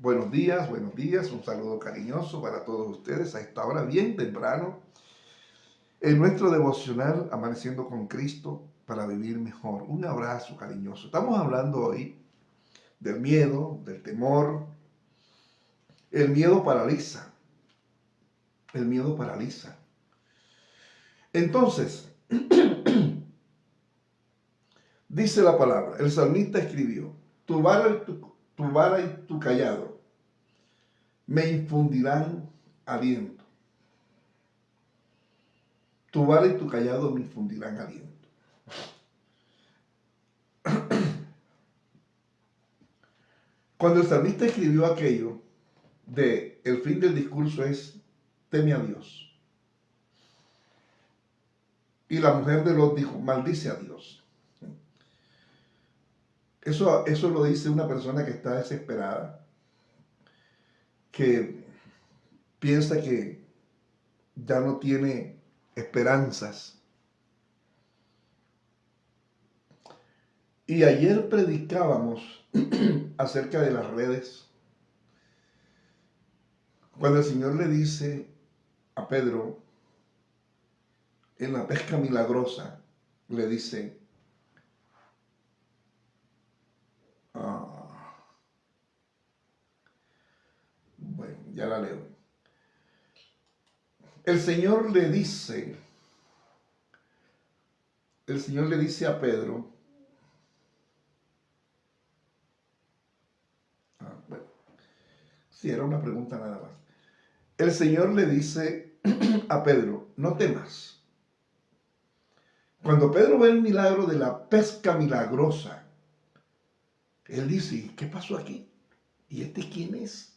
buenos días, un saludo cariñoso para todos ustedes a esta hora bien temprano en nuestro devocional Amaneciendo con Cristo para vivir mejor. Un abrazo cariñoso. Estamos hablando hoy del miedo, del temor. El miedo paraliza. El miedo paraliza. Entonces, dice la palabra, el salmista escribió, tu vara y tu callado me infundirán aliento. Tu vara y tu callado me infundirán aliento. Cuando el salmista escribió aquello, el fin del discurso es, teme a Dios. Y la mujer de Lot dijo, maldice a Dios. Eso lo dice una persona que está desesperada, que piensa que ya no tiene esperanzas. Y ayer predicábamos acerca de las redes, cuando el Señor le dice a Pedro, en la pesca milagrosa, le dice, bueno, ya la leo. El Señor le dice a Pedro, bueno, sí, era una pregunta nada más. El Señor le dice a Pedro, no temas. Cuando Pedro ve el milagro de la pesca milagrosa, él dice, ¿qué pasó aquí? ¿Y este quién es?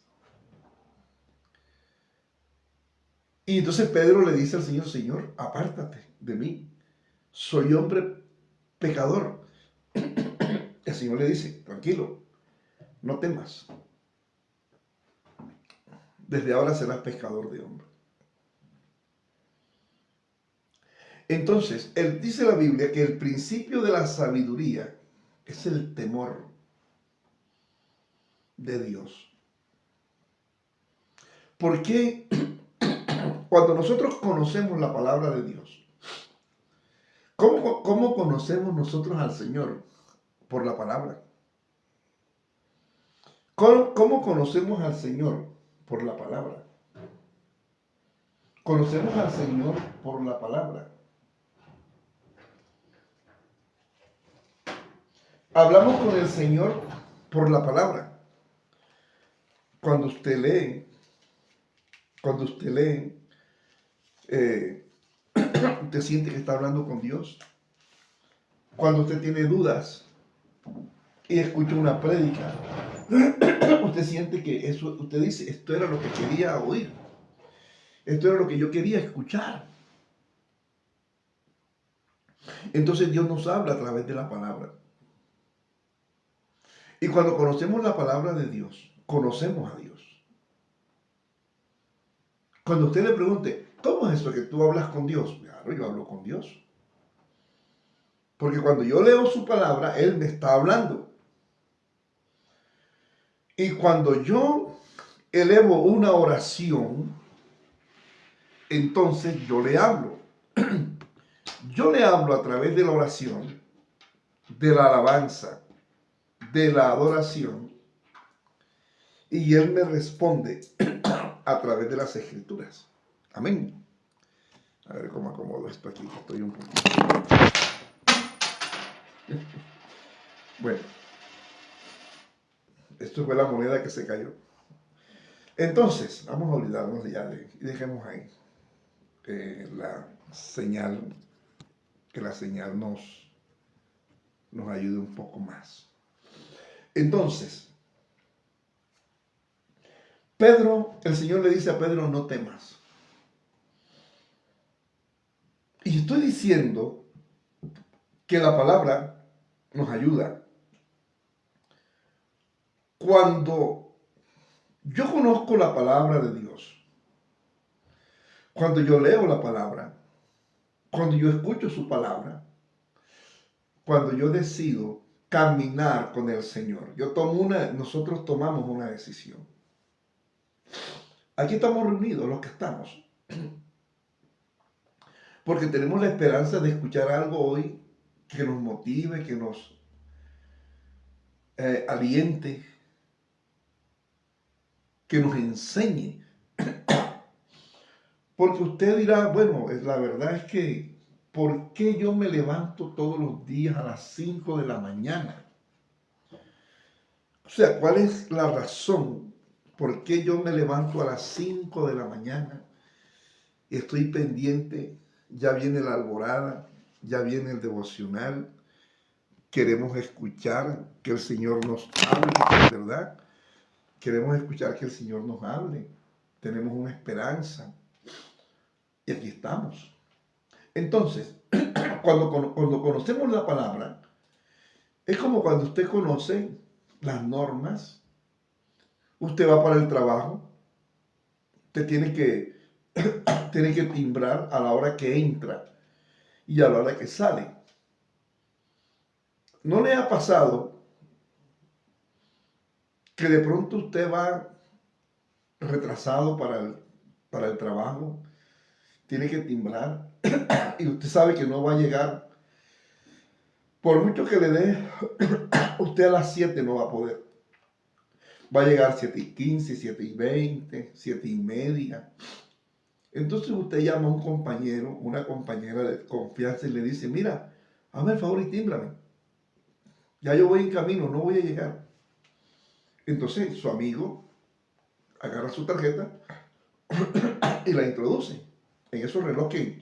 Y entonces Pedro le dice al Señor, Señor, apártate de mí, soy hombre pecador. El Señor le dice, tranquilo, no temas. Desde ahora serás pescador de hombres. Entonces, dice la Biblia que el principio de la sabiduría es el temor de Dios. ¿Por qué? Cuando nosotros conocemos la palabra de Dios, ¿cómo conocemos nosotros al Señor? Por la palabra. ¿Cómo conocemos al Señor? Por la palabra. Conocemos al Señor por la palabra. Hablamos con el Señor por la palabra. Cuando usted lee, usted siente que está hablando con Dios. Cuando usted tiene dudas y escucha una prédica, usted siente que usted dice, esto era lo que quería oír. Esto era lo que yo quería escuchar. Entonces Dios nos habla a través de la palabra. Y cuando conocemos la palabra de Dios, conocemos a Dios. Cuando usted le pregunte, ¿cómo es eso que tú hablas con Dios? Claro, yo hablo con Dios. Porque cuando yo leo su palabra, Él me está hablando. Y cuando yo elevo una oración, entonces yo le hablo. Yo le hablo a través de la oración, de la alabanza, de la adoración, y Él me responde a través de las Escrituras. Amén. A ver cómo acomodo esto aquí, que estoy un poquito. Bueno, esto fue la moneda que se cayó. Entonces, vamos a olvidarnos y dejemos ahí la señal, que la señal nos ayude un poco más. Entonces, el Señor le dice a Pedro, no temas. Y estoy diciendo que la palabra nos ayuda. Cuando yo conozco la palabra de Dios, cuando yo leo la palabra, cuando yo escucho su palabra, cuando yo decido caminar con el Señor, nosotros tomamos una decisión. Aquí estamos reunidos los que estamos, porque tenemos la esperanza de escuchar algo hoy que nos motive, que nos aliente, que nos enseñe. Porque usted dirá, bueno, la verdad es que, ¿por qué yo me levanto todos los días a las 5 de la mañana? O sea, ¿cuál es la razón por qué yo me levanto a las 5 de la mañana y estoy pendiente? Ya viene la alborada, ya viene el devocional, queremos escuchar que el Señor nos hable, ¿verdad? Queremos escuchar que el Señor nos hable. Tenemos una esperanza. Y aquí estamos. Entonces, cuando conocemos la palabra, es como cuando usted conoce las normas. Usted va para el trabajo, usted tiene que timbrar a la hora que entra y a la hora que sale. ¿No le ha pasado que de pronto usted va retrasado para el trabajo, tiene que timbrar y usted sabe que no va a llegar? Por mucho que le dé, usted a las 7 no va a poder. Va a llegar 7:15, 7:20, 7:30. Entonces usted llama a un compañero, una compañera de confianza y le dice, mira, hazme el favor y tímbrame. Ya yo voy en camino, no voy a llegar. Entonces su amigo agarra su tarjeta y la introduce en esos relojes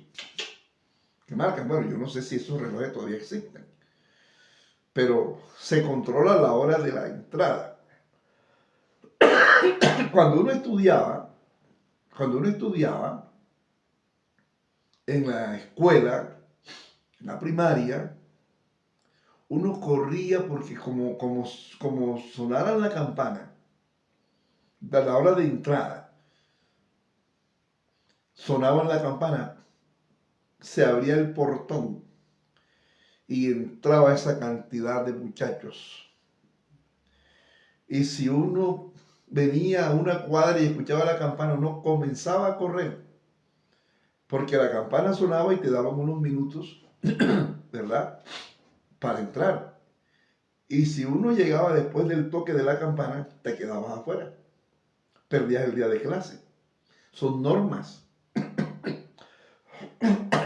que marcan. Bueno, yo no sé si esos relojes todavía existen, pero se controla la hora de la entrada. Cuando uno estudiaba en la escuela, en la primaria, uno corría porque como sonara la campana de la hora de entrada, sonaba la campana, se abría el portón y entraba esa cantidad de muchachos. Y si uno venía a una cuadra y escuchaba la campana, uno comenzaba a correr, porque la campana sonaba y te daban unos minutos, ¿verdad?, para entrar. Y si uno llegaba después del toque de la campana, te quedabas afuera. Perdías el día de clase. Son normas.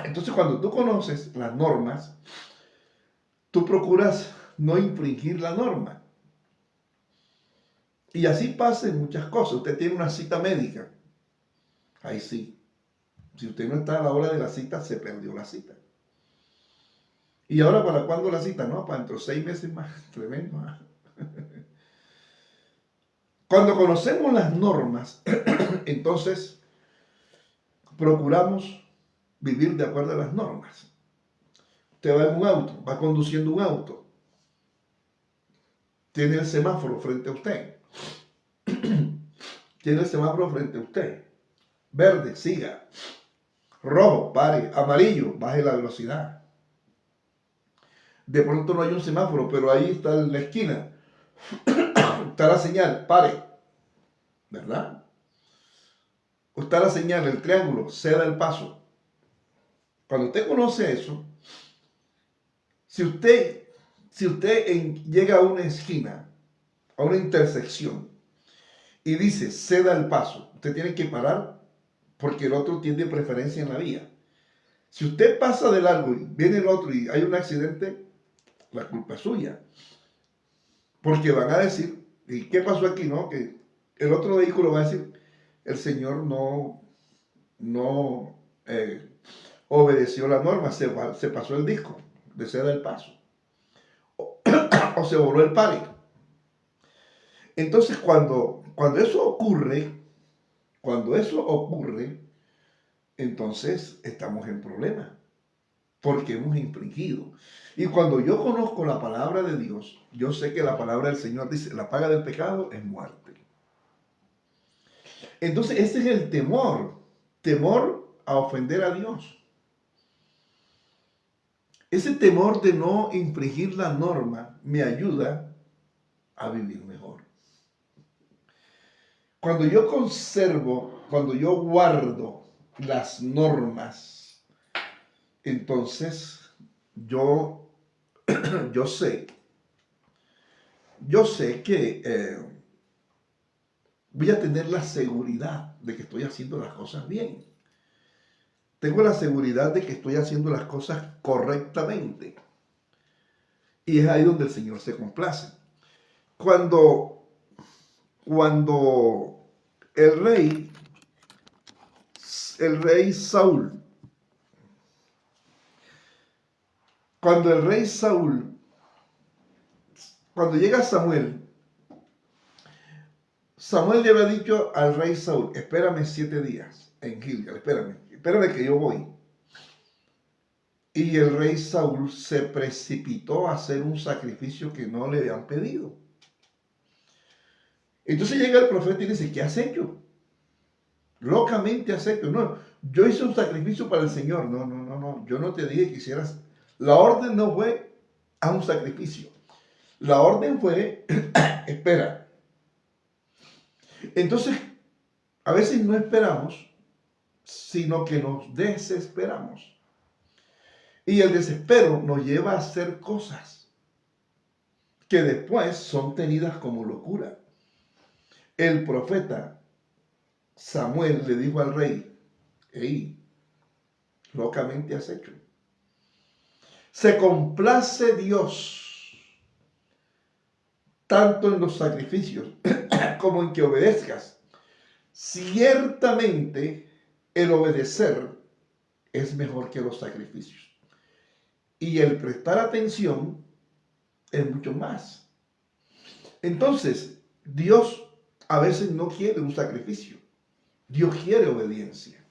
Entonces, cuando tú conoces las normas, tú procuras no infringir la norma. Y así pasa en muchas cosas. Usted tiene una cita médica. Ahí sí. Si usted no está a la hora de la cita, se perdió la cita. ¿Y ahora para cuándo la cita? No, para dentro de 6 meses más. Tremendo. Cuando conocemos las normas, entonces procuramos vivir de acuerdo a las normas. Usted va en un auto, va conduciendo un auto, tiene el semáforo frente a usted. Tiene el semáforo frente a usted. Verde, siga. Rojo, pare. Amarillo, baje la velocidad. De pronto no hay un semáforo, pero ahí está en la esquina. Está la señal, pare. ¿Verdad? O está la señal, el triángulo, ceda el paso. Cuando usted conoce eso, si usted llega a una esquina, a una intersección, y dice ceda el paso, usted tiene que parar porque el otro tiene preferencia en la vía. Si usted pasa de largo y viene el otro y hay un accidente, la culpa es suya. Porque van a decir, ¿y qué pasó aquí? No, que el otro vehículo va a decir, el señor no obedeció la norma, se pasó el disco de ceda el paso. O se voló el pare. Entonces cuando eso ocurre, entonces estamos en problema, porque hemos infringido. Y cuando yo conozco la palabra de Dios, yo sé que la palabra del Señor dice, la paga del pecado es muerte. Entonces ese es el temor a ofender a Dios. Ese temor de no infringir la norma me ayuda a vivir mejor. Cuando yo conservo, cuando yo guardo las normas, entonces yo, yo sé, yo sé que voy a tener la seguridad de que estoy haciendo las cosas bien. Tengo la seguridad de que estoy haciendo las cosas correctamente. Y es ahí donde el Señor se complace. Cuando, cuando el rey Saúl, cuando el rey Saúl, cuando llega Samuel, Samuel le había dicho al rey Saúl, espérame 7 días en Gilgal, espérame que yo voy. Y el rey Saúl se precipitó a hacer un sacrificio que no le habían pedido. Entonces llega el profeta y dice, ¿qué has hecho? Locamente has hecho. No, yo hice un sacrificio para el Señor. No, yo no te dije que hicieras. La orden no fue a un sacrificio. La orden fue, espera. Entonces, a veces no esperamos, sino que nos desesperamos. Y el desespero nos lleva a hacer cosas que después son tenidas como locura. El profeta Samuel le dijo al rey, hey, locamente has hecho. Se complace Dios tanto en los sacrificios como en que obedezcas. Ciertamente el obedecer es mejor que los sacrificios. Y el prestar atención es mucho más. Entonces, Dios a veces no quiere un sacrificio. Dios quiere obediencia.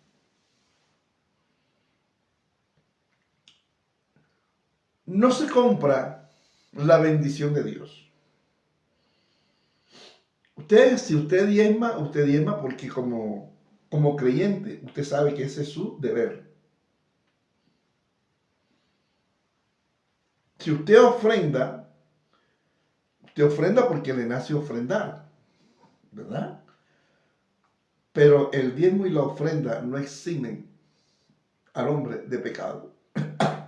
No se compra la bendición de Dios. Si usted diezma porque como creyente, usted sabe que ese es su deber. Si usted ofrenda porque le nace ofrendar, ¿verdad? Pero el diezmo y la ofrenda no eximen al hombre de pecado,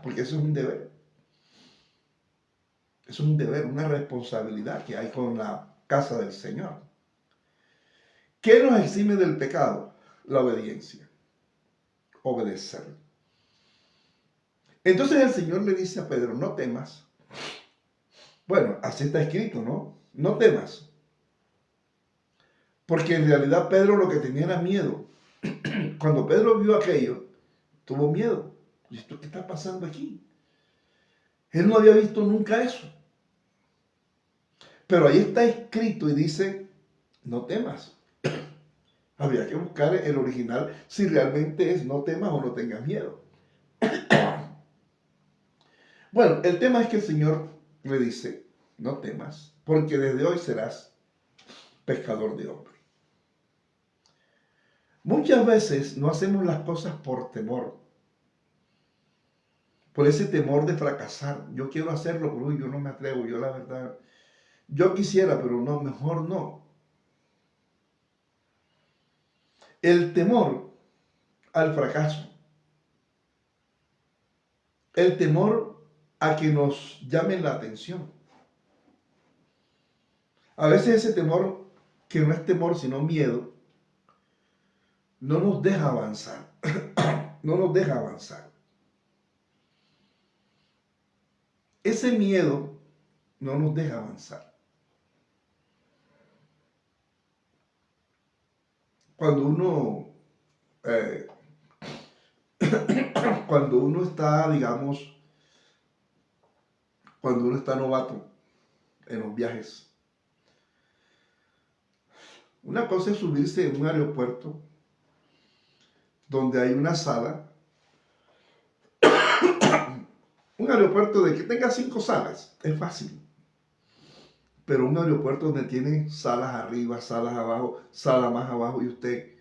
porque eso es un deber. Es un deber, una responsabilidad que hay con la casa del Señor. ¿Qué nos exime del pecado? La obediencia. Obedecer. Entonces el Señor le dice a Pedro, no temas. Bueno, así está escrito, ¿no? No temas. Porque en realidad Pedro lo que tenía era miedo. Cuando Pedro vio aquello, tuvo miedo. ¿Esto qué está pasando aquí? Él no había visto nunca eso. Pero ahí está escrito y dice, no temas. Habría que buscar el original si realmente es no temas o no tengas miedo. Bueno, el tema es que el Señor le dice, no temas, porque desde hoy serás pescador de hombres. Muchas veces no hacemos las cosas por temor, por ese temor de fracasar. Yo quiero hacerlo, pero yo no me atrevo, yo la verdad, yo quisiera, pero no, mejor no. El temor al fracaso, el temor a que nos llamen la atención. A veces ese temor, que no es temor sino miedo, no nos deja avanzar, no nos deja avanzar. Ese miedo no nos deja avanzar. Cuando uno, eh, cuando uno está, digamos, cuando uno está novato en los viajes, una cosa es subirse en un aeropuerto donde hay una sala, un aeropuerto de que tenga 5 salas, es fácil. Pero un aeropuerto donde tiene salas arriba, salas abajo, sala más abajo, y usted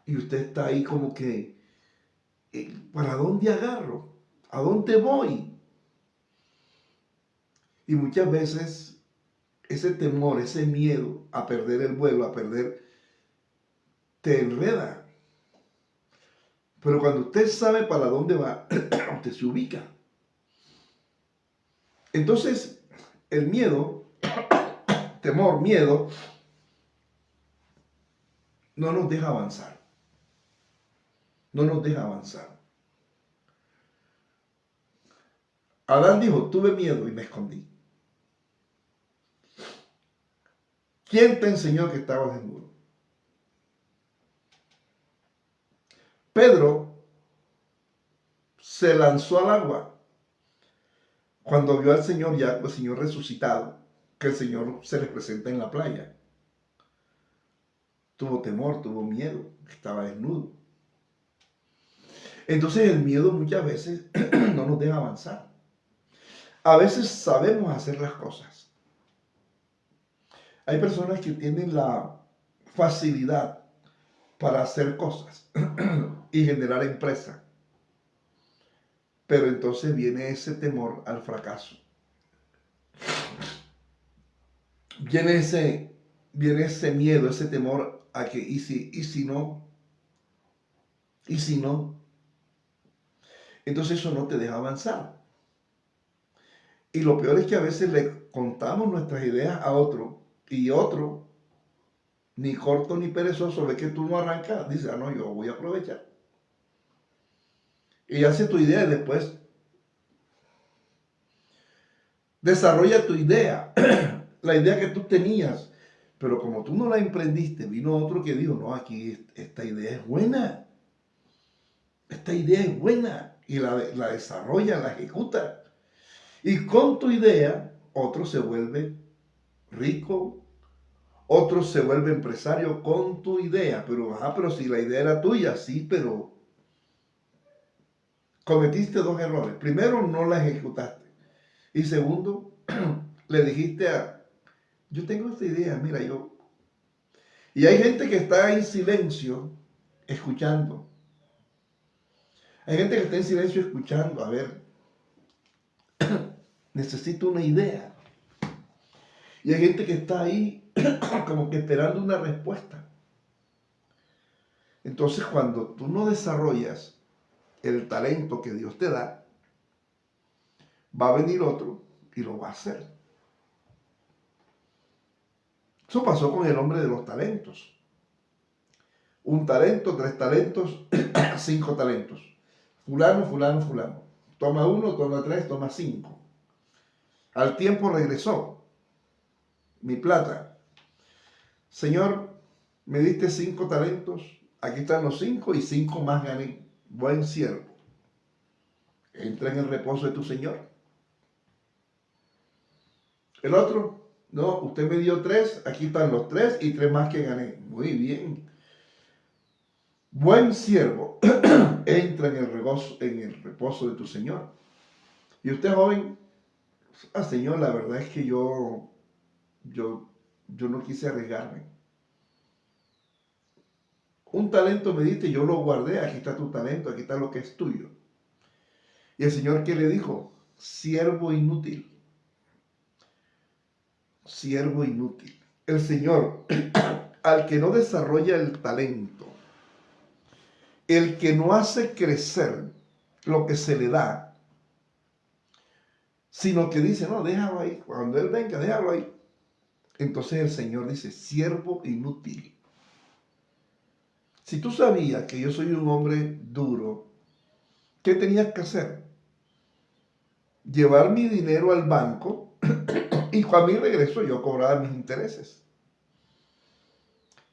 está ahí como que, ¿para dónde agarro? ¿A dónde voy? Y muchas veces ese temor, ese miedo a perder el vuelo, te enreda. Pero cuando usted sabe para dónde va, usted se ubica. Entonces, el miedo, temor, miedo, no nos deja avanzar. No nos deja avanzar. Adán dijo, tuve miedo y me escondí. ¿Quién te enseñó que estabas desnudo? Pedro se lanzó al agua cuando vio al Señor ya, el Señor resucitado, que el Señor se les presenta en la playa. Tuvo temor, tuvo miedo, estaba desnudo. Entonces el miedo muchas veces no nos deja avanzar. A veces sabemos hacer las cosas. Hay personas que tienen la facilidad para hacer cosas y generar empresa. Pero entonces viene ese temor al fracaso. Viene ese miedo, ese temor a que, ¿y si no? ¿Y si no? Entonces eso no te deja avanzar. Y lo peor es que a veces le contamos nuestras ideas a otro y otro, ni corto ni perezoso, ve que tú no arrancas, dice, ah, no, yo voy a aprovechar. Y hace tu idea y después desarrolla tu idea, la idea que tú tenías. Pero como tú no la emprendiste, vino otro que dijo, no, aquí esta idea es buena. Esta idea es buena. Y la desarrolla, la ejecuta. Y con tu idea, otro se vuelve rico, otro se vuelve empresario con tu idea. Pero si la idea era tuya, sí, pero cometiste dos errores. Primero, no la ejecutaste. Y segundo, le dijiste yo tengo esta idea, mira, yo. Y hay gente que está en silencio, escuchando. Hay gente que está en silencio escuchando, a ver, necesito una idea. Y hay gente que está ahí como que esperando una respuesta. Entonces, cuando tú no desarrollas el talento que Dios te da, va a venir otro y lo va a hacer. Eso pasó con el hombre de los talentos. Un talento, 3 talentos, 5 talentos. Fulano, fulano, fulano. Toma 1, toma 3, toma 5. Al tiempo regresó mi plata. Señor, me diste 5 talentos, aquí están los 5 y 5 más gané. Buen siervo. Entra en el reposo de tu Señor. El otro, no, usted me dio 3, aquí están los 3 y 3 más que gané. Muy bien. Buen siervo, entra en el reposo de tu Señor. Y usted, joven, Señor, la verdad es que yo no quise arriesgarme. Un talento me diste, yo lo guardé, aquí está tu talento, aquí está lo que es tuyo. Y el Señor, ¿qué le dijo? Siervo inútil. Siervo inútil. El Señor, al que no desarrolla el talento, el que no hace crecer lo que se le da, sino que dice, no, déjalo ahí, cuando Él venga, déjalo ahí. Entonces el Señor dice, siervo inútil. Si tú sabías que yo soy un hombre duro, ¿qué tenías que hacer? Llevar mi dinero al banco y cuando mi regreso yo cobraba mis intereses.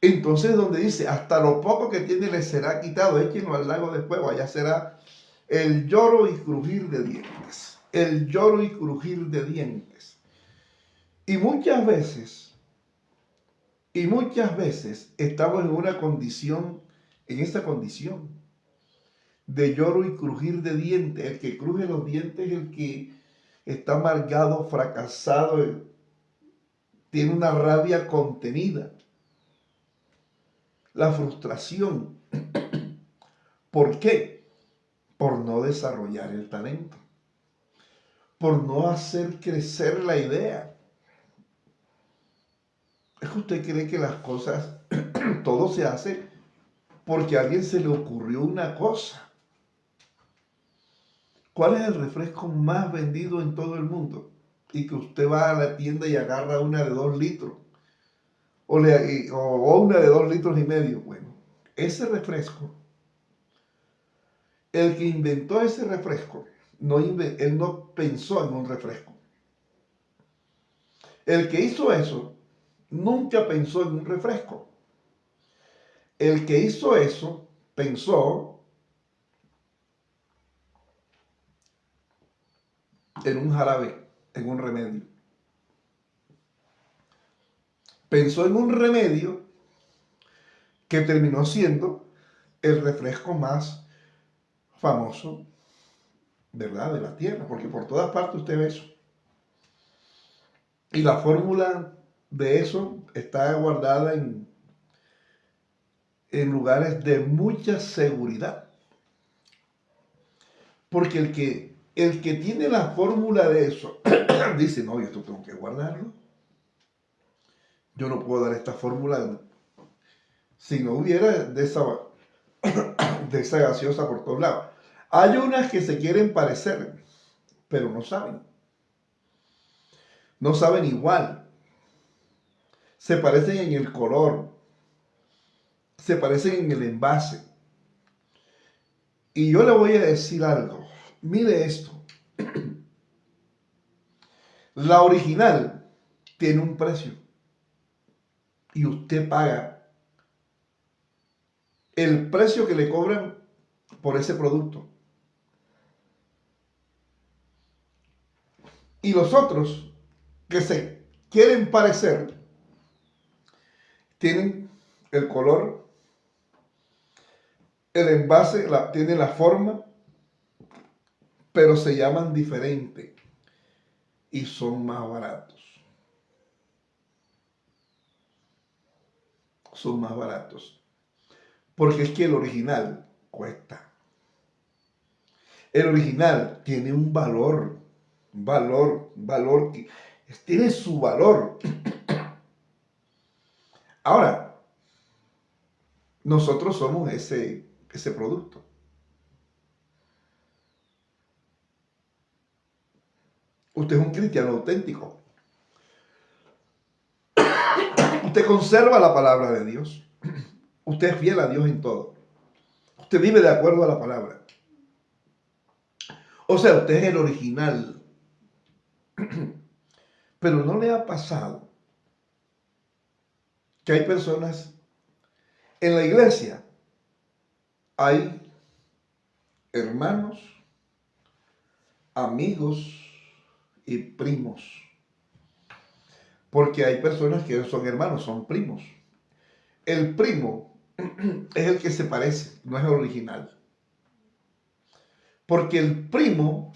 Entonces donde dice, hasta lo poco que tiene le será quitado, échenlo al lago de fuego, allá será el lloro y crujir de dientes. El lloro y crujir de dientes. Y muchas veces estamos en esta condición de lloro y crujir de dientes. El que cruje los dientes es el que está amargado, fracasado, tiene una rabia contenida. La frustración. ¿Por qué? Por no desarrollar el talento. Por no hacer crecer la idea. Es que usted cree que las cosas, todo se hace porque a alguien se le ocurrió una cosa. ¿Cuál es el refresco más vendido en todo el mundo? Y que usted va a la tienda y agarra una de 2 litros. O una de 2,5 litros. Bueno, ese refresco, el que inventó ese refresco, él no pensó en un refresco. El que hizo eso, nunca pensó en un refresco. El que hizo eso, pensó en un jarabe, en un remedio. Pensó en un remedio que terminó siendo el refresco más famoso, ¿verdad?, de la tierra, porque por todas partes usted ve eso. Y la fórmula de eso está guardada en lugares de mucha seguridad. Porque el que tiene la fórmula de eso dice, no, yo esto tengo que guardarlo. Yo no puedo dar esta fórmula si no hubiera de esa gaseosa por todos lados. Hay unas que se quieren parecer, pero no saben. No saben igual. Se parecen en el color, se parecen en el envase. Y yo le voy a decir algo. Mire esto. La original tiene un precio y usted paga el precio que le cobran por ese producto. Y los otros que se quieren parecer tienen el color, el envase, tiene la forma, pero se llaman diferente y son más baratos. Son más baratos. Porque es que el original cuesta. El original tiene un valor que tiene su valor. Ahora, nosotros somos ese producto. Usted es un cristiano auténtico. Usted conserva la palabra de Dios. Usted es fiel a Dios en todo. Usted vive de acuerdo a la palabra. O sea, usted es el original. Pero ¿no le ha pasado que hay personas en la iglesia? Hay hermanos, amigos y primos. Porque hay personas que son hermanos, son primos. El primo es el que se parece, no es el original. Porque el primo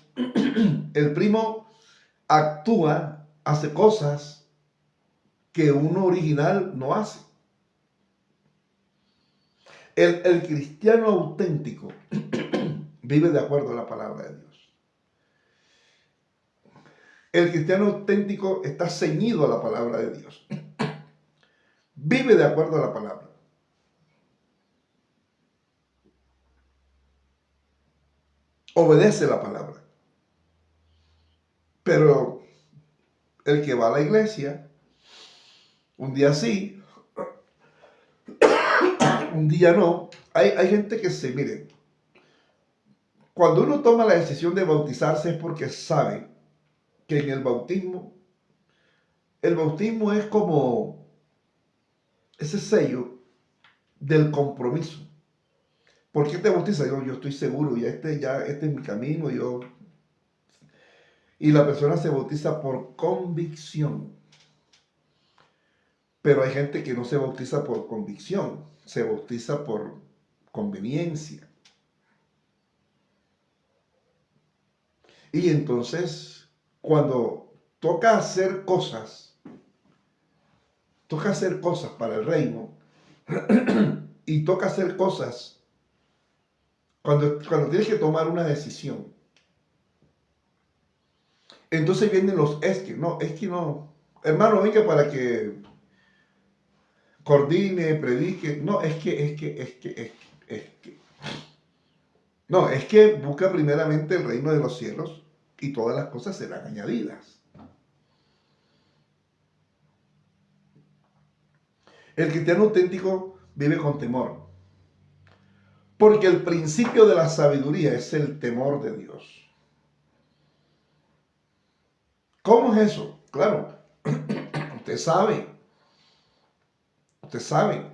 actúa, hace cosas que uno original no hace. El cristiano auténtico vive de acuerdo a la palabra de Dios. El cristiano auténtico está ceñido a la palabra de Dios. Vive de acuerdo a la palabra. Obedece la palabra. Pero el que va a la iglesia, un día sí, un día no. Hay gente que miren, cuando uno toma la decisión de bautizarse es porque sabe que en el bautismo es como ese sello del compromiso. ¿Por qué te bautizas? Yo estoy seguro, este es mi camino, y la persona se bautiza por convicción. Pero hay gente que no se bautiza por convicción, se bautiza por conveniencia. Y entonces, cuando toca hacer cosas para el reino, y toca hacer cosas cuando tienes que tomar una decisión. Entonces vienen los es que no, hermano, venga para que coordine, predique. No, No, es que busca primeramente el reino de los cielos y todas las cosas serán añadidas. El cristiano auténtico vive con temor, porque el principio de la sabiduría es el temor de Dios. ¿Cómo es eso? Claro, usted sabe, usted sabe.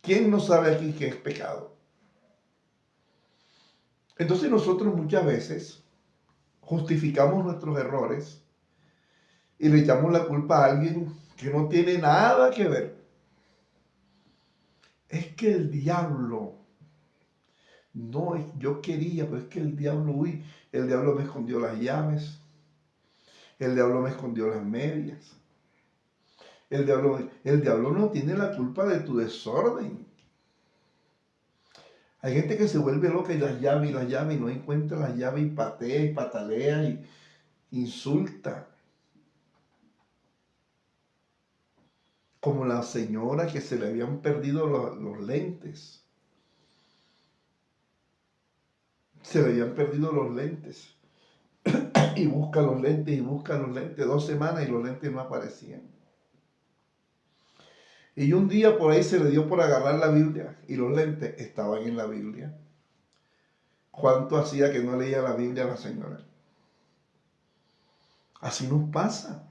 ¿Quién no sabe aquí qué es pecado? Entonces nosotros muchas veces justificamos nuestros errores y le echamos la culpa a alguien que no tiene nada que ver. Es que el diablo, no, yo quería, pero es que el diablo, uy, el diablo me escondió las llaves, el diablo me escondió las medias, el diablo no tiene la culpa de tu desorden. Hay gente que se vuelve loca y las llaves y no encuentra las llaves y patea y patalea y insulta. Como la señora que se le habían perdido los lentes. Se le habían perdido los lentes. Y busca los lentes y busca los lentes. 2 semanas y los lentes no aparecían. Y un día por ahí se le dio por agarrar la Biblia y los lentes estaban en la Biblia. ¿Cuánto hacía que no leía la Biblia la señora? Así nos pasa.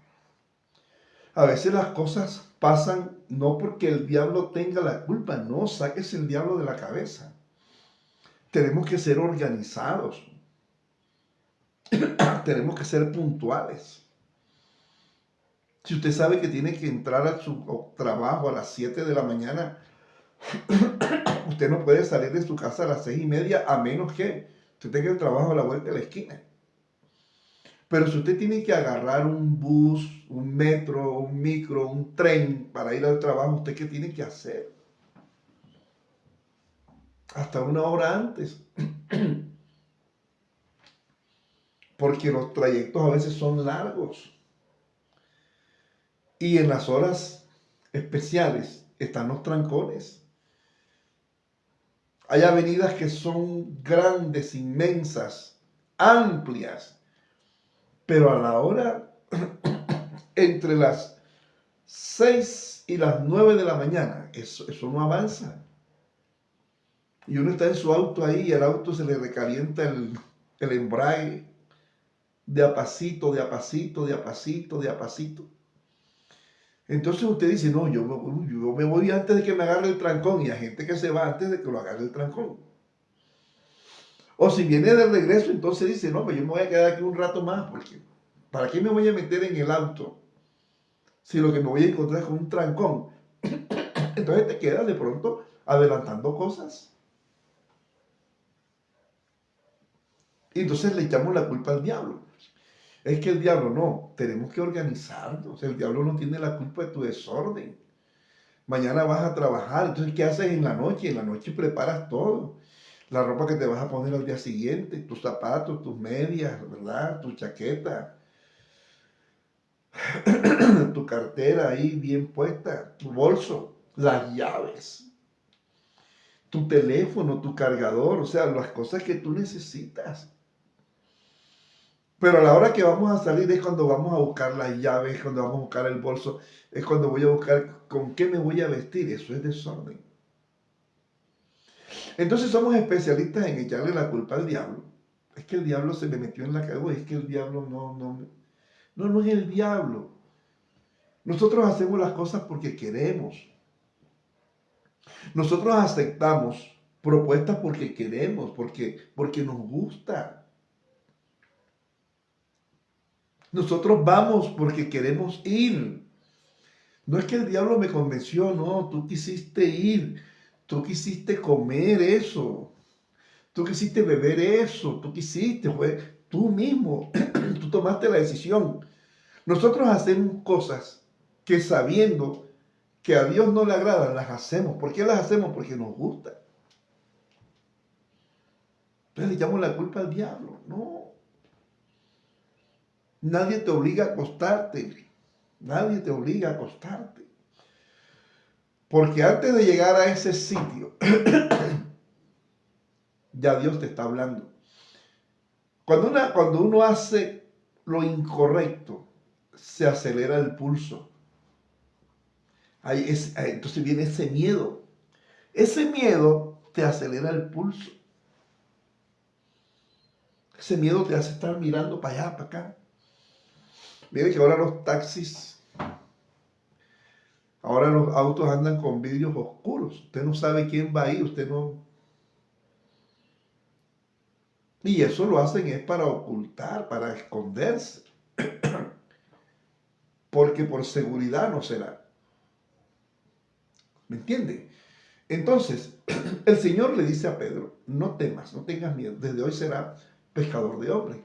A veces las cosas pasan no porque el diablo tenga la culpa, no, sáquese el diablo de la cabeza. Tenemos que ser organizados, tenemos que ser puntuales. Si usted sabe que tiene que entrar a su trabajo a las 7 de la mañana, usted no puede salir de su casa a las 6:30 a menos que usted tenga el trabajo a la vuelta de la esquina. Pero si usted tiene que agarrar un bus, un metro, un micro, un tren para ir al trabajo, ¿usted qué tiene que hacer? Hasta 1 hora antes. Porque los trayectos a veces son largos. Y en las horas especiales están los trancones. Hay avenidas que son grandes, inmensas, amplias, pero a la hora entre las 6 y las 9 de la mañana, eso no avanza. Y uno está en su auto ahí y al auto se le recalienta el embrague de a pasito, de a pasito, de a pasito, de a pasito. Entonces usted dice, no, yo me voy antes de que me agarre el trancón, y hay gente que se va antes de que lo agarre el trancón. O si viene de regreso, entonces dice, no, pues yo me voy a quedar aquí un rato más, porque ¿para qué me voy a meter en el auto si lo que me voy a encontrar es con un trancón? Entonces te quedas de pronto adelantando cosas. Y entonces le echamos la culpa al diablo. Es que el diablo no, tenemos que organizarnos. El diablo no tiene la culpa de tu desorden. Mañana vas a trabajar, entonces ¿qué haces en la noche? En la noche preparas todo. La ropa que te vas a poner al día siguiente, tus zapatos, tus medias, ¿verdad? Tu chaqueta, tu cartera ahí bien puesta, tu bolso, las llaves, tu teléfono, tu cargador, o sea, las cosas que tú necesitas. Pero a la hora que vamos a salir es cuando vamos a buscar las llaves, cuando vamos a buscar el bolso, es cuando voy a buscar con qué me voy a vestir. Eso es desorden. Entonces somos especialistas en echarle la culpa al diablo. Es que el diablo se me metió en la cabeza, es que el diablo no es el diablo. Nosotros hacemos las cosas porque queremos. Nosotros aceptamos propuestas porque queremos, porque nos gusta. Nosotros vamos porque queremos ir. No es que el diablo me convenció, no, tú quisiste ir, tú quisiste comer eso, tú quisiste beber eso, tú quisiste, fue tú mismo, tú tomaste la decisión. Nosotros hacemos cosas que sabiendo que a Dios no le agradan, las hacemos. ¿Por qué las hacemos? Porque nos gusta. Entonces le echamos la culpa al diablo. No. Nadie te obliga a acostarte. Nadie te obliga a acostarte. Porque antes de llegar a ese sitio, ya Dios te está hablando. Cuando uno hace lo incorrecto, se acelera el pulso. Entonces viene ese miedo. Ese miedo te acelera el pulso. Ese miedo te hace estar mirando para allá, para acá. Mire que ahora los taxis, ahora los autos andan con vidrios oscuros. Usted no sabe quién va ahí, usted no. Y eso lo hacen es para ocultar, para esconderse. Porque por seguridad no será. ¿Me entiende? Entonces, el Señor le dice a Pedro, no temas, no tengas miedo, desde hoy será pescador de hombres.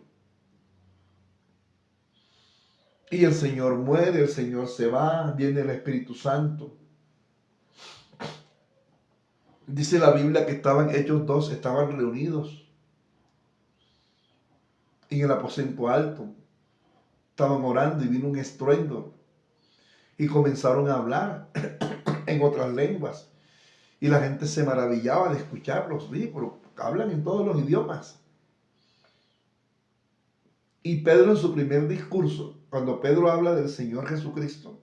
Y el Señor muere, el Señor se va, viene el Espíritu Santo. Dice la Biblia que ellos dos estaban reunidos en el aposento alto. Estaban orando y vino un estruendo. Y comenzaron a hablar en otras lenguas. Y la gente se maravillaba de escucharlos. Sí, pero hablan en todos los idiomas. Y Pedro en su primer discurso, cuando Pedro habla del Señor Jesucristo,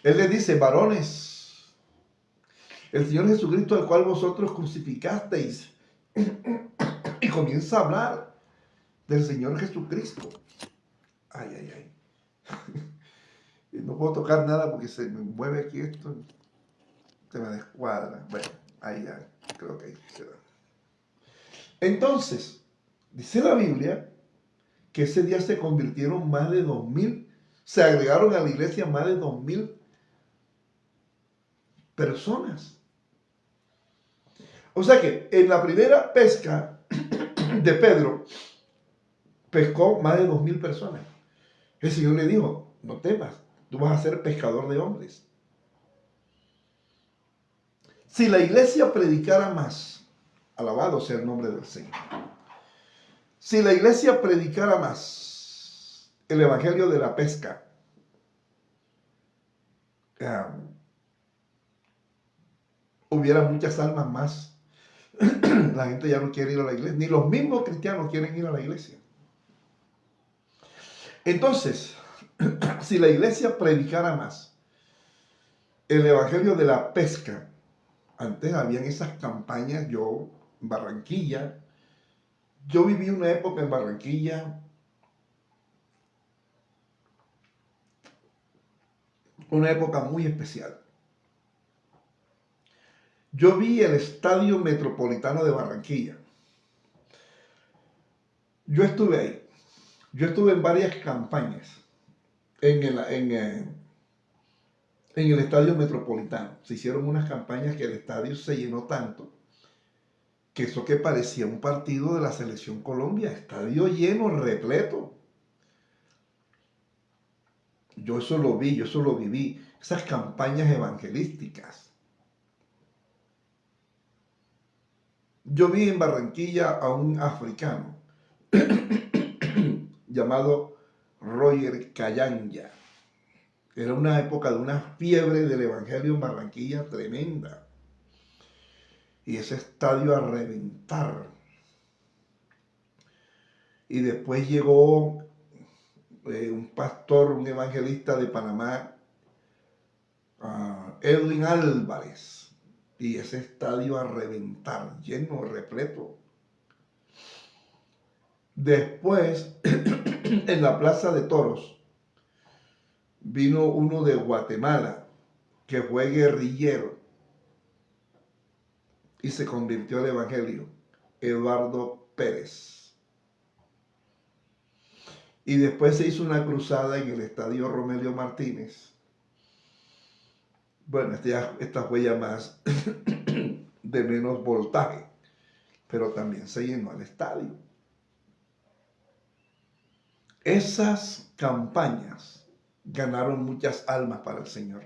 él les dice, varones, el Señor Jesucristo al cual vosotros crucificasteis. Y comienza a hablar del Señor Jesucristo. Ay, ay, ay. No puedo tocar nada porque se me mueve aquí esto. Se me descuadra. Bueno, ahí ya, creo que ahí queda. Entonces, dice la Biblia que ese día se convirtieron más de 2,000, se agregaron a la iglesia más de 2,000 personas. O sea que en la primera pesca de Pedro, pescó más de 2,000 personas. El Señor le dijo, no temas, tú vas a ser pescador de hombres. Si la iglesia predicara más, alabado sea el nombre del Señor. Si la iglesia predicara más el evangelio de la pesca, hubiera muchas almas más. La gente ya no quiere ir a la iglesia, ni los mismos cristianos quieren ir a la iglesia. Entonces, si la iglesia predicara más el evangelio de la pesca, antes habían esas campañas, en Barranquilla, yo viví una época en Barranquilla, una época muy especial. Yo vi el Estadio Metropolitano de Barranquilla. Yo estuve ahí. Yo estuve en varias campañas en el Estadio Metropolitano. Se hicieron unas campañas que el estadio se llenó tanto que eso que parecía un partido de la Selección Colombia, estadio lleno, repleto. Yo eso lo vi, yo eso lo viví. Esas campañas evangelísticas. Yo vi en Barranquilla a un africano llamado Roger Callanya. Era una época de una fiebre del evangelio en Barranquilla tremenda. Y ese estadio a reventar. Y después llegó un pastor, un evangelista de Panamá, Edwin Álvarez. Y ese estadio a reventar, lleno, repleto. Después, en la Plaza de Toros, vino uno de Guatemala, que fue guerrillero, y se convirtió al evangelio, Eduardo Pérez. Y después se hizo una cruzada en el estadio Romelio Martínez. Bueno, esta fue ya más de menos voltaje, pero también se llenó el estadio. Esas campañas ganaron muchas almas para el Señor.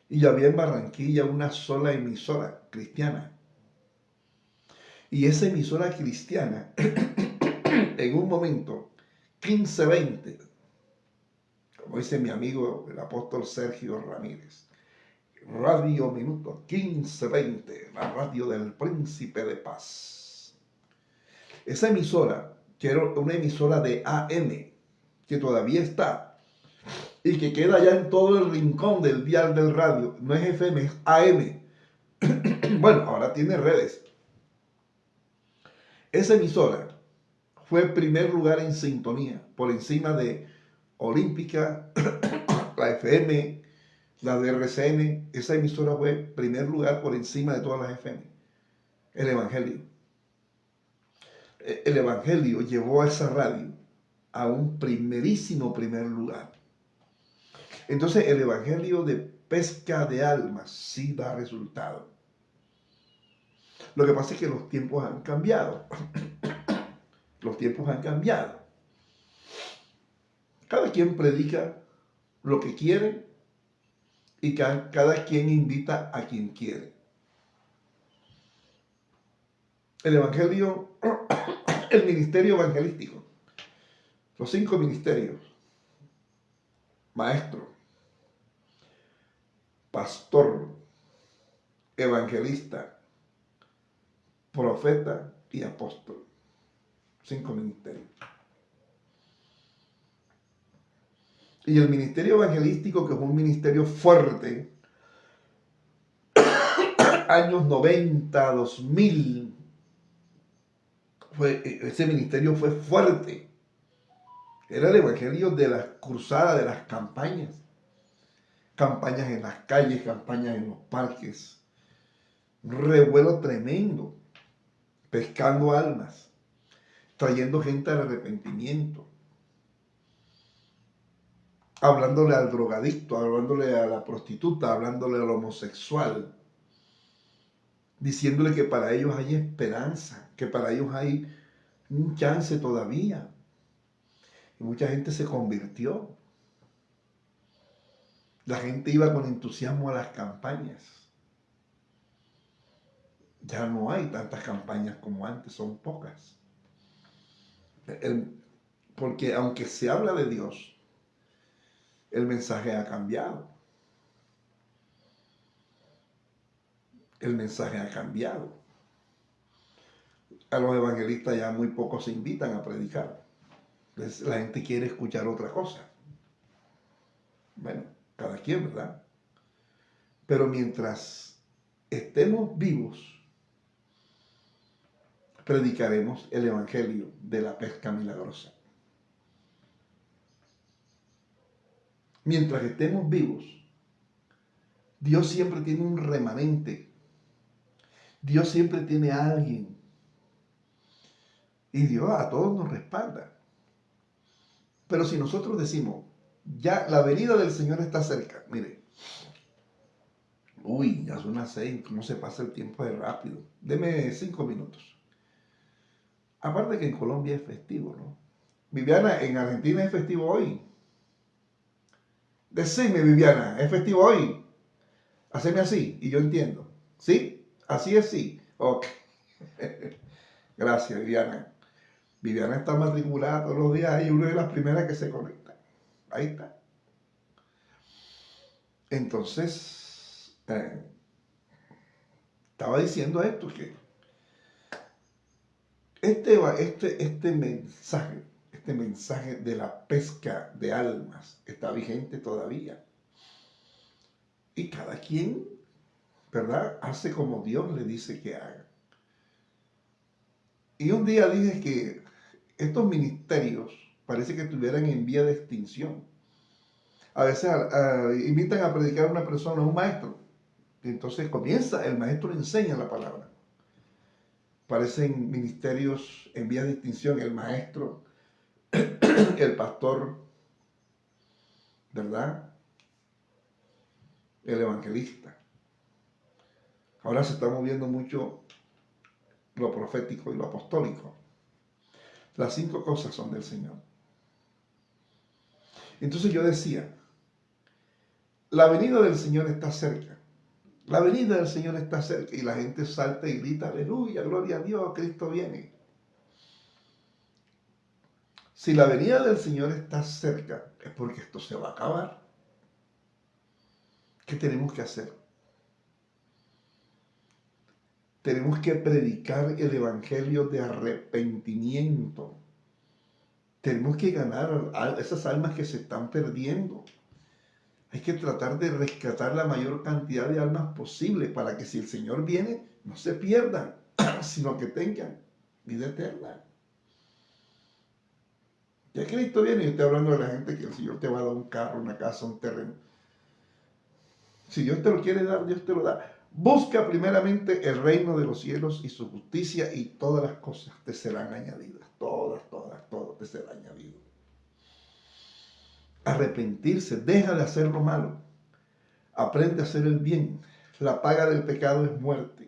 Y había en Barranquilla una sola emisora cristiana. Y esa emisora cristiana, en un momento, 15, 20, como dice mi amigo el apóstol Sergio Ramírez. Radio Minuto 1520, la radio del Príncipe de Paz. Esa emisora, que era una emisora de AM, que todavía está, y que queda ya en todo el rincón del dial del radio, no es FM, es AM. Bueno, ahora tiene redes. Esa emisora fue primer lugar en sintonía, por encima de Olímpica, la FM, la de RCN. Esa emisora fue primer lugar por encima de todas las FM. El Evangelio. El Evangelio llevó a esa radio a un primerísimo primer lugar. Entonces el Evangelio de pesca de almas sí da resultado. Lo que pasa es que los tiempos han cambiado. Los tiempos han cambiado. Cada quien predica lo que quiere y cada quien invita a quien quiere. El Evangelio, el ministerio evangelístico, los 5 ministerios: maestro, pastor, evangelista, profeta y apóstol. 5 ministerios. Y el ministerio evangelístico, que fue un ministerio fuerte, años 90, 2000, ese ministerio fue fuerte. Era el evangelio de las cruzadas, de las campañas. Campañas en las calles, campañas en los parques. Un revuelo tremendo. Pescando almas. Trayendo gente al arrepentimiento. Hablándole al drogadicto, hablándole a la prostituta, hablándole al homosexual. Diciéndole que para ellos hay esperanza, que para ellos hay un chance todavía. Y mucha gente se convirtió. La gente iba con entusiasmo a las campañas. Ya no hay tantas campañas como antes, son pocas. Porque aunque se habla de Dios, el mensaje ha cambiado. El mensaje ha cambiado. A los evangelistas ya muy pocos se invitan a predicar. Entonces, la gente quiere escuchar otra cosa. Bueno, cada quien, ¿verdad? Pero mientras estemos vivos, predicaremos el evangelio de la pesca milagrosa. Mientras estemos vivos, Dios siempre tiene un remanente. Dios siempre tiene a alguien. Y Dios a todos nos respalda. Pero si nosotros decimos, ya la venida del Señor está cerca, mire, ya son las 6, ¿cómo se pasa el tiempo de rápido? Deme 5 minutos. Aparte que en Colombia es festivo, ¿no? Viviana, en Argentina es festivo hoy. Decime, Viviana, ¿es festivo hoy? Haceme así y yo entiendo. ¿Sí? Así es, sí. Ok. Gracias, Viviana. Viviana está matriculada todos los días y una de las primeras que se conecta. Ahí está. Entonces, estaba diciendo esto, que este mensaje de la pesca de almas está vigente todavía. Y cada quien, ¿verdad?, hace como Dios le dice que haga. Y un día dije que estos ministerios parece que estuvieran en vía de extinción. A veces invitan a predicar a una persona, a un maestro. Y entonces el maestro enseña la palabra. Parecen ministerios en vía de extinción. El maestro, el pastor, ¿verdad?, el evangelista. Ahora se está moviendo mucho lo profético y lo apostólico. Las 5 cosas son del Señor. Entonces yo decía, la venida del Señor está cerca. La venida del Señor está cerca. Y la gente salta y grita, aleluya, gloria a Dios, Cristo viene. Si la venida del Señor está cerca, es porque esto se va a acabar. ¿Qué tenemos que hacer? Tenemos que predicar el evangelio de arrepentimiento. Tenemos que ganar a esas almas que se están perdiendo. Hay que tratar de rescatar la mayor cantidad de almas posible para que si el Señor viene, no se pierdan, sino que tengan vida eterna. Ya Cristo viene, yo estoy hablando de la gente que el Señor te va a dar un carro, una casa, un terreno. Si Dios te lo quiere dar, Dios te lo da. Busca primeramente el reino de los cielos y su justicia y todas las cosas te serán añadidas. Todas te será añadido. Arrepentirse, deja de hacer lo malo. Aprende a hacer el bien. La paga del pecado es muerte.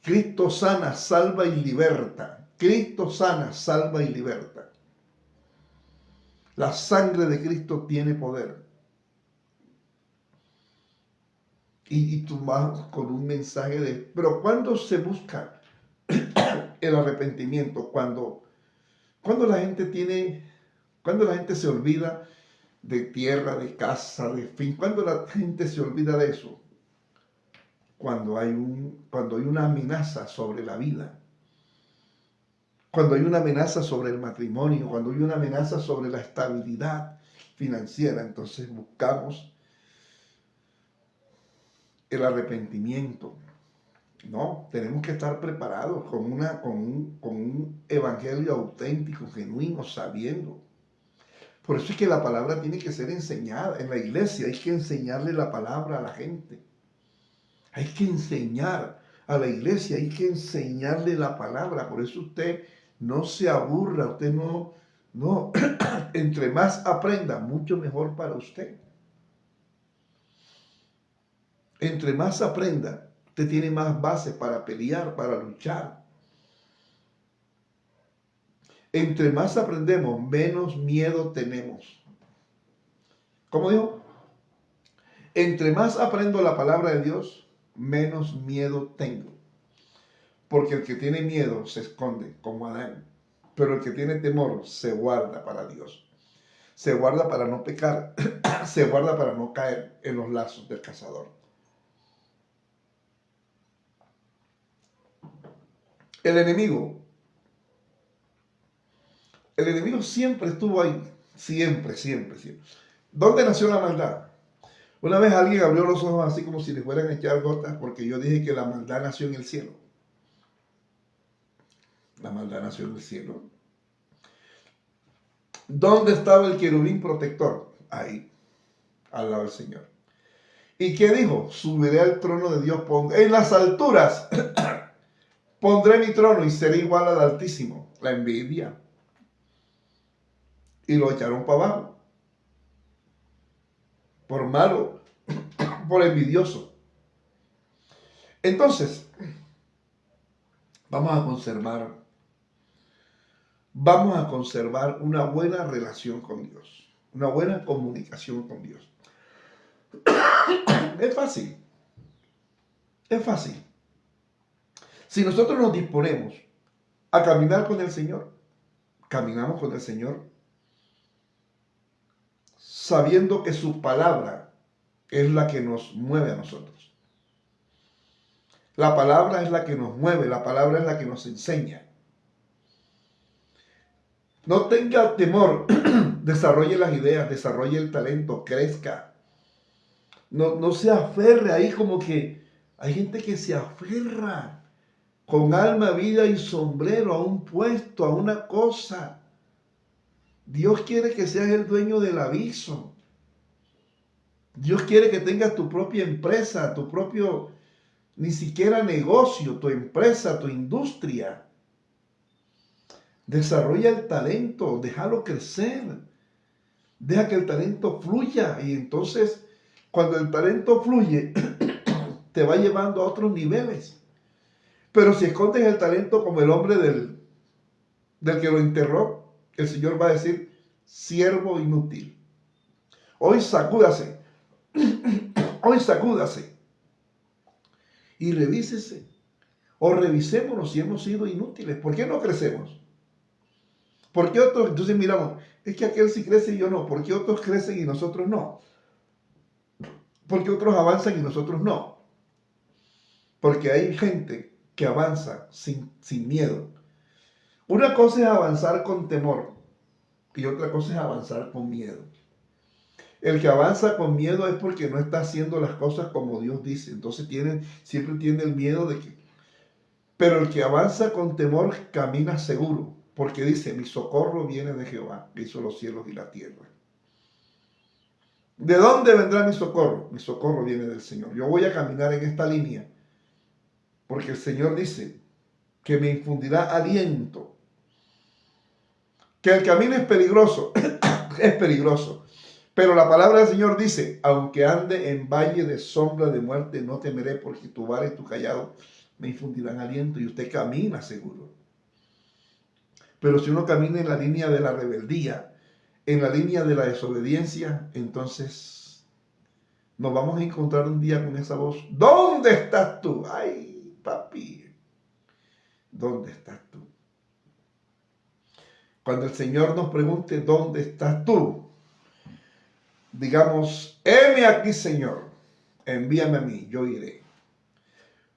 Cristo sana, salva y liberta. Cristo sana, salva y liberta. La sangre de Cristo tiene poder. Y tú vas con un mensaje de... Pero ¿cuándo se busca el arrepentimiento? Cuando la gente tiene... Cuando la gente se olvida de tierra, de casa, de fin. Cuando la gente se olvida de eso. Cuando hay una amenaza sobre la vida. Cuando hay una amenaza sobre el matrimonio. Cuando hay una amenaza sobre la estabilidad financiera. Entonces buscamos el arrepentimiento. No, tenemos que estar preparados con un evangelio auténtico, genuino, sabiendo. Por eso es que la palabra tiene que ser enseñada. En la iglesia hay que enseñarle la palabra a la gente. Hay que enseñar a la iglesia, hay que enseñarle la palabra. Por eso usted no se aburra, usted no, entre más aprenda, mucho mejor para usted. Entre más aprenda, usted tiene más base para pelear, para luchar. Entre más aprendemos, menos miedo tenemos. ¿Cómo dijo? Entre más aprendo la palabra de Dios, menos miedo tengo. Porque el que tiene miedo se esconde, como Adán. Pero el que tiene temor se guarda para Dios. Se guarda para no pecar. Se guarda para no caer en los lazos del cazador. El enemigo siempre estuvo ahí. Siempre. ¿Dónde nació la maldad? Una vez alguien abrió los ojos así como si le fueran a echar gotas porque yo dije que la maldad nació en el cielo. La maldad nació en el cielo. ¿Dónde estaba el querubín protector? Ahí, al lado del Señor. ¿Y qué dijo? Subiré al trono de Dios, en las alturas pondré mi trono y seré igual al Altísimo. La envidia. Y lo echaron para abajo. Por malo, por envidioso. Entonces, vamos a conservar una buena relación con Dios, una buena comunicación con Dios. Es fácil. Si nosotros nos disponemos a caminar con el Señor, caminamos con el Señor, sabiendo que su palabra es la que nos mueve a nosotros. La palabra es la que nos mueve, la palabra es la que nos enseña. No tenga temor, desarrolle las ideas, desarrolle el talento, crezca. No se aferre ahí como que hay gente que se aferra con alma, vida y sombrero a un puesto, a una cosa. Dios quiere que seas el dueño del aviso. Dios quiere que tengas tu propia empresa, tu propio, ni siquiera negocio, tu empresa, tu industria. Desarrolla el talento, déjalo crecer. Deja que el talento fluya y entonces cuando el talento fluye te va llevando a otros niveles. Pero si escondes el talento como el hombre del que lo enterró, el Señor va a decir, siervo inútil. Hoy sacúdase. Hoy sacúdase. Y revísese. O revisémonos si hemos sido inútiles. ¿Por qué no crecemos? ¿Por qué otros? Entonces miramos, es que aquel sí crece y yo no. ¿Por qué otros crecen y nosotros no? ¿Por qué otros avanzan y nosotros no? Porque hay gente que avanza sin miedo. Una cosa es avanzar con temor y otra cosa es avanzar con miedo. El que avanza con miedo es porque no está haciendo las cosas como Dios dice. Entonces siempre tiene el miedo de que... Pero el que avanza con temor camina seguro, porque dice, mi socorro viene de Jehová, que hizo los cielos y la tierra. ¿De dónde vendrá mi socorro? Mi socorro viene del Señor. Yo voy a caminar en esta línea, porque el Señor dice que me infundirá aliento. Que el camino es peligroso, es peligroso. Pero la palabra del Señor dice, aunque ande en valle de sombra de muerte, no temeré, porque tu vara y tu callado me infundirán aliento, y usted camina seguro. Pero si uno camina en la línea de la rebeldía, en la línea de la desobediencia, entonces nos vamos a encontrar un día con esa voz. ¿Dónde estás tú? Ay, papi, ¿dónde estás tú? Cuando el Señor nos pregunte, ¿dónde estás tú? Digamos, heme aquí, Señor, envíame a mí, yo iré.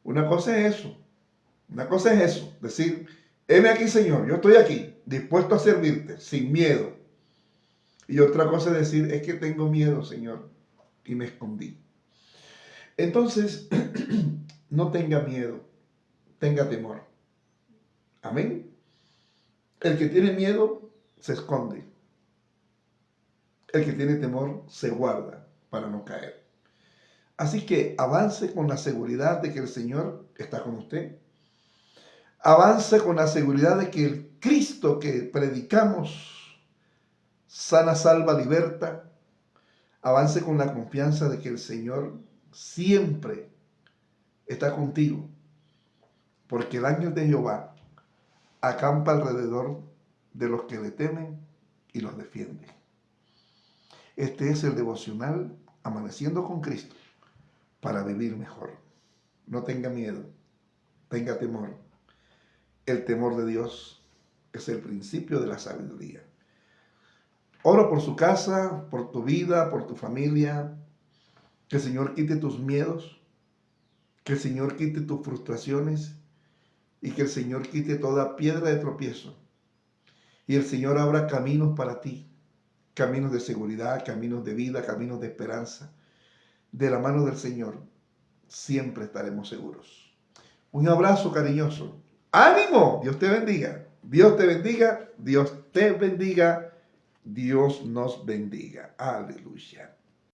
Una cosa es eso, decir, heme aquí, Señor, yo estoy aquí, dispuesto a servirte, sin miedo. Y otra cosa es decir, es que tengo miedo, Señor, y me escondí. Entonces, no tenga miedo, tenga temor. Amén. El que tiene miedo se esconde. El que tiene temor se guarda para no caer. Así que avance con la seguridad de que el Señor está con usted. Avance con la seguridad de que el Cristo que predicamos sana, salva, liberta. Avance con la confianza de que el Señor siempre está contigo, porque el ángel de Jehová acampa alrededor de los que le temen y los defiende. Este es el devocional Amaneciendo con Cristo para vivir mejor. No tenga miedo, tenga temor. El temor de Dios es el principio de la sabiduría. Oro por su casa, por tu vida, por tu familia. Que el Señor quite tus miedos, que el Señor quite tus frustraciones y que el Señor quite toda piedra de tropiezo. Y el Señor abra caminos para ti, caminos de seguridad, caminos de vida, caminos de esperanza. De la mano del Señor siempre estaremos seguros. Un abrazo cariñoso. ¡Ánimo! Dios te bendiga. Dios te bendiga. Dios te bendiga. Dios nos bendiga. Aleluya.